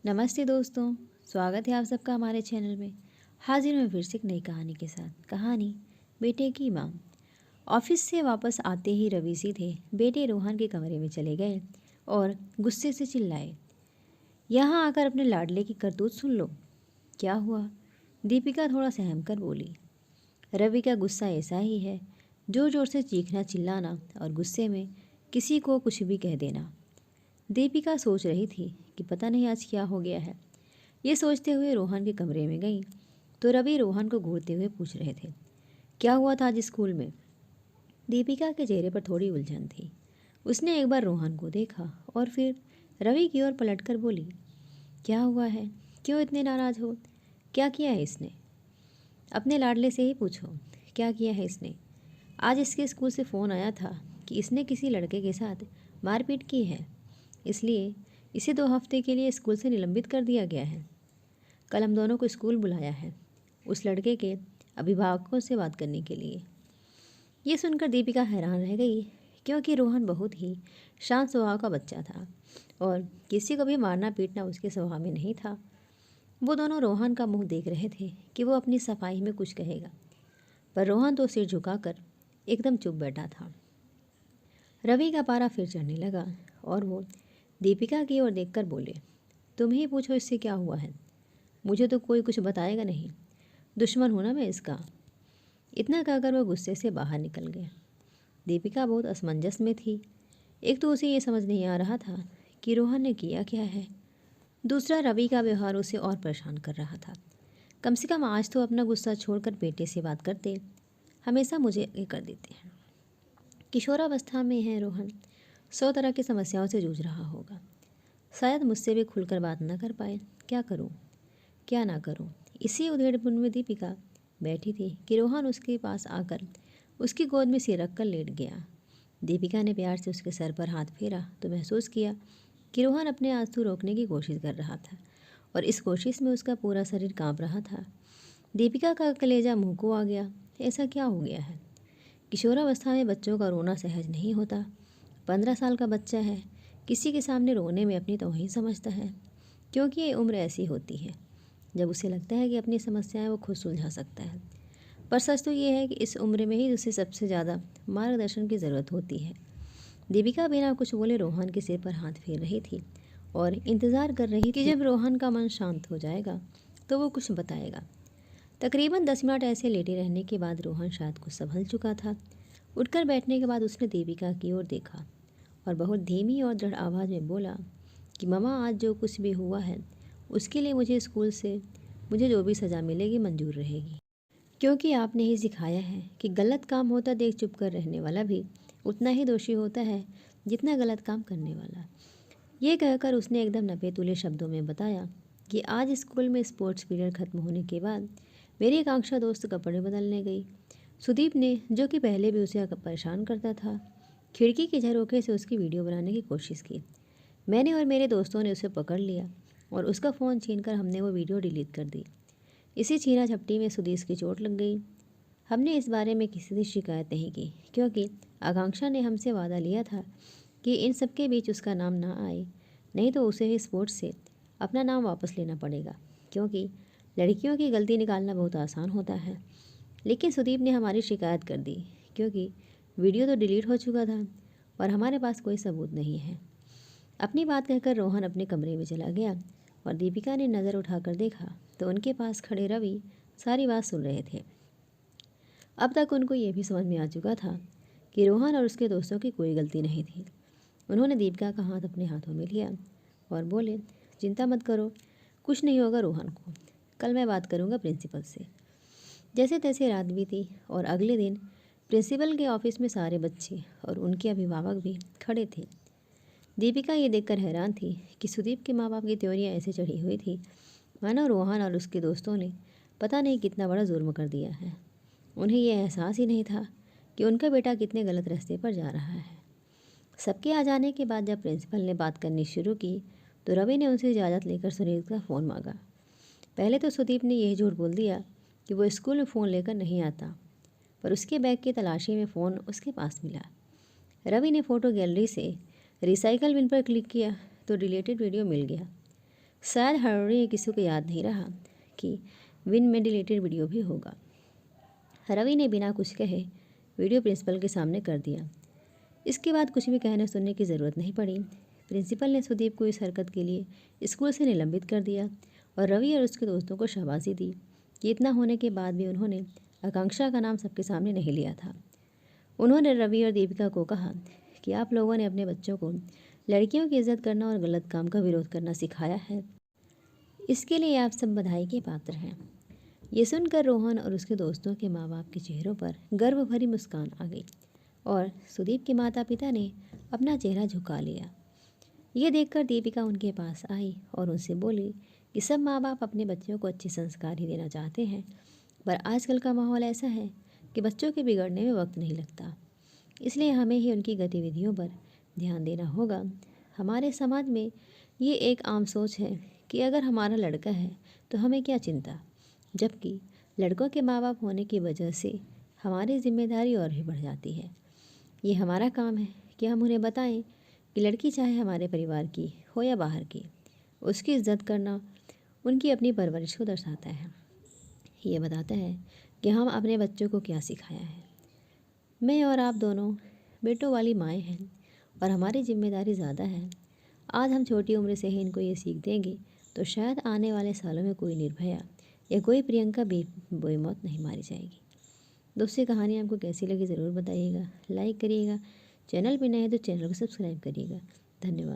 नमस्ते दोस्तों। स्वागत है आप सबका हमारे चैनल में। हाजिर हूँ फिर से एक नई कहानी के साथ। कहानी बेटे की माँ। ऑफिस से वापस आते ही रवि सीधे बेटे रोहन के कमरे में चले गए और गुस्से से चिल्लाए, यहाँ आकर अपने लाडले की करतूत सुन लो। क्या हुआ? दीपिका थोड़ा सहम कर बोली। रवि का गुस्सा ऐसा ही है, जोर जोर से चीखना, चिल्लाना और गुस्से में किसी को कुछ भी कह देना। दीपिका सोच रही थी कि पता नहीं आज क्या हो गया है। ये सोचते हुए रोहन के कमरे में गई तो रवि रोहन को घूरते हुए पूछ रहे थे, क्या हुआ था आज स्कूल में? दीपिका के चेहरे पर थोड़ी उलझन थी। उसने एक बार रोहन को देखा और फिर रवि की ओर पलटकर बोली, क्या हुआ है? क्यों इतने नाराज हो? क्या किया है इसने? अपने लाडले से ही पूछो, क्या किया है इसने? आज इसके स्कूल से फ़ोन आया था कि इसने किसी लड़के के साथ मारपीट की है, इसलिए इसे 2 हफ्ते के लिए स्कूल से निलंबित कर दिया गया है। कल हम दोनों को स्कूल बुलाया है उस लड़के के अभिभावकों से बात करने के लिए। ये सुनकर दीपिका हैरान रह गई, क्योंकि रोहन बहुत ही शांत स्वभाव का बच्चा था और किसी को भी मारना पीटना उसके स्वभाव में नहीं था। वो दोनों रोहन का मुंह देख रहे थे कि वो अपनी सफाई में कुछ कहेगा, पर रोहन तो सिर झुकाकर एकदम चुप बैठा था। रवि का पारा फिर चढ़ने लगा और वो दीपिका की ओर देखकर बोले, तुम ही पूछो इससे क्या हुआ है। मुझे तो कोई कुछ बताएगा नहीं, दुश्मन हूं ना मैं इसका। इतना कहकर वो गुस्से से बाहर निकल गया। दीपिका बहुत असमंजस में थी। एक तो उसे ये समझ नहीं आ रहा था कि रोहन ने किया क्या है, दूसरा रवि का व्यवहार उसे और परेशान कर रहा था। कम से कम आज तो अपना गुस्सा छोड़कर बेटे से बात करते, हमेशा मुझे ये कर देते हैं। किशोरावस्था में है रोहन, 100 तरह की समस्याओं से जूझ रहा होगा। शायद मुझसे भी खुलकर बात न कर पाए। क्या करूं, क्या ना करूं। इसी उधेड़बुन में दीपिका बैठी थी कि रोहन उसके पास आकर उसकी गोद में सिर रखकर लेट गया। दीपिका ने प्यार से उसके सर पर हाथ फेरा तो महसूस किया कि रोहन अपने आंसू रोकने की कोशिश कर रहा था और इस कोशिश में उसका पूरा शरीर कांप रहा था। दीपिका का कलेजा मुंह को आ गया। ऐसा क्या हो गया है? किशोरावस्था में बच्चों का रोना सहज नहीं होता। 15 साल का बच्चा है, किसी के सामने रोने में अपनी तौहीन समझता है, क्योंकि ये उम्र ऐसी होती है जब उसे लगता है कि अपनी समस्याएं वो खुद सुलझा सकता है। पर सच तो ये है कि इस उम्र में ही उसे सबसे ज़्यादा मार्गदर्शन की ज़रूरत होती है। दीपिका बिना कुछ बोले रोहन के सिर पर हाथ फेर रही थी और इंतज़ार कर रही थी कि जब रोहन का मन शांत हो जाएगा तो वो कुछ बताएगा। तकरीबन 10 मिनट ऐसे लेटे रहने के बाद रोहन शायद कुछ संभल चुका था। उठकर बैठने के बाद उसने दीपिका की ओर देखा और बहुत धीमी और दृढ़ आवाज़ में बोला कि मम्मा, आज जो कुछ भी हुआ है उसके लिए मुझे स्कूल से मुझे जो भी सज़ा मिलेगी मंजूर रहेगी, क्योंकि आपने ही सिखाया है कि गलत काम होता देख चुप कर रहने वाला भी उतना ही दोषी होता है जितना गलत काम करने वाला। ये कहकर उसने एकदम नपे तुले शब्दों में बताया कि आज स्कूल में स्पोर्ट्स पीरियड खत्म होने के बाद मेरी आकांक्षा दोस्त कपड़े बदलने गई। सुदीप ने, जो कि पहले भी उसे परेशान करता था, खिड़की के झरोखे से उसकी वीडियो बनाने की कोशिश की। मैंने और मेरे दोस्तों ने उसे पकड़ लिया और उसका फ़ोन छीनकर हमने वो वीडियो डिलीट कर दी। इसी छीना झपटी में सुदेश की चोट लग गई। हमने इस बारे में किसी से शिकायत नहीं की, क्योंकि आकांक्षा ने हमसे वादा लिया था कि इन सब के बीच उसका नाम ना आए, नहीं तो उसे ही स्पोर्ट्स से अपना नाम वापस लेना पड़ेगा, क्योंकि लड़कियों की गलती निकालना बहुत आसान होता है। लेकिन सुदीप ने हमारी शिकायत कर दी, क्योंकि वीडियो तो डिलीट हो चुका था और हमारे पास कोई सबूत नहीं है। अपनी बात कहकर रोहन अपने कमरे में चला गया और दीपिका ने नज़र उठाकर देखा तो उनके पास खड़े रवि सारी बात सुन रहे थे। अब तक उनको ये भी समझ में आ चुका था कि रोहन और उसके दोस्तों की कोई गलती नहीं थी। उन्होंने दीपिका का हाथ अपने हाथों में लिया और बोले, चिंता मत करो, कुछ नहीं होगा रोहन को। कल मैं बात करूँगा प्रिंसिपल से। जैसे तैसे रात बीती और अगले दिन प्रिंसिपल के ऑफिस में सारे बच्चे और उनके अभिभावक भी खड़े थे। दीपिका ये देखकर हैरान थी कि सुदीप के माँ बाप की त्योरियाँ ऐसे चढ़ी हुई थी मानो रोहन और उसके दोस्तों ने पता नहीं कितना बड़ा जुर्म कर दिया है। उन्हें यह एहसास ही नहीं था कि उनका बेटा कितने गलत रास्ते पर जा रहा है। सबके आ जाने के बाद जब प्रिंसिपल ने बात करनी शुरू की तो रवि ने उनसे इजाज़त लेकर सुनील का फ़ोन मांगा। पहले तो सुदीप ने यही झूठ बोल दिया कि वो स्कूल में फ़ोन लेकर नहीं आता, पर उसके बैग की तलाशी में फ़ोन उसके पास मिला। रवि ने फ़ोटो गैलरी से रिसाइकल बिन पर क्लिक किया तो डिलीटेड वीडियो मिल गया। शायद हर किसी को याद नहीं रहा कि विन में डिलीटेड वीडियो भी होगा। रवि ने बिना कुछ कहे वीडियो प्रिंसिपल के सामने कर दिया। इसके बाद कुछ भी कहने सुनने की ज़रूरत नहीं पड़ी। प्रिंसिपल ने सुदीप को इस हरकत के लिए स्कूल से निलंबित कर दिया और रवि और उसके दोस्तों को शाबाशी दी कि इतना होने के बाद भी उन्होंने आकांक्षा का नाम सबके सामने नहीं लिया था। उन्होंने रवि और दीपिका को कहा कि आप लोगों ने अपने बच्चों को लड़कियों की इज्जत करना और गलत काम का विरोध करना सिखाया है। इसके लिए आप सब बधाई के पात्र हैं। ये सुनकर रोहन और उसके दोस्तों के माँ बाप के चेहरों पर गर्व भरी मुस्कान आ गई और सुदीप के माता पिता ने अपना चेहरा झुका लिया। ये देखकर दीपिका उनके पास आई और उनसे बोली कि सब माँ बाप अपने बच्चों को अच्छे संस्कार ही देना चाहते हैं, पर आजकल का माहौल ऐसा है कि बच्चों के बिगड़ने में वक्त नहीं लगता, इसलिए हमें ही उनकी गतिविधियों पर ध्यान देना होगा। हमारे समाज में ये एक आम सोच है कि अगर हमारा लड़का है तो हमें क्या चिंता, जबकि लड़कों के माँ बाप होने की वजह से हमारी जिम्मेदारी और भी बढ़ जाती है। ये हमारा काम है कि हम उन्हें बताएं कि लड़की चाहे हमारे परिवार की हो या बाहर की, उसकी इज्जत करना उनकी अपनी परवरिश को दर्शाता है। ये बताता है कि हम अपने बच्चों को क्या सिखाया है। मैं और आप दोनों बेटों वाली माएँ हैं और हमारी जिम्मेदारी ज़्यादा है। आज हम छोटी उम्र से ही इनको ये सीख देंगे तो शायद आने वाले सालों में कोई निर्भया या कोई प्रियंका बेमौत नहीं मारी जाएगी। दोस्तों, कहानी आपको कैसी लगी ज़रूर बताइएगा। लाइक करिएगा, चैनल पर नए हैं तो चैनल को सब्सक्राइब करिएगा। धन्यवाद।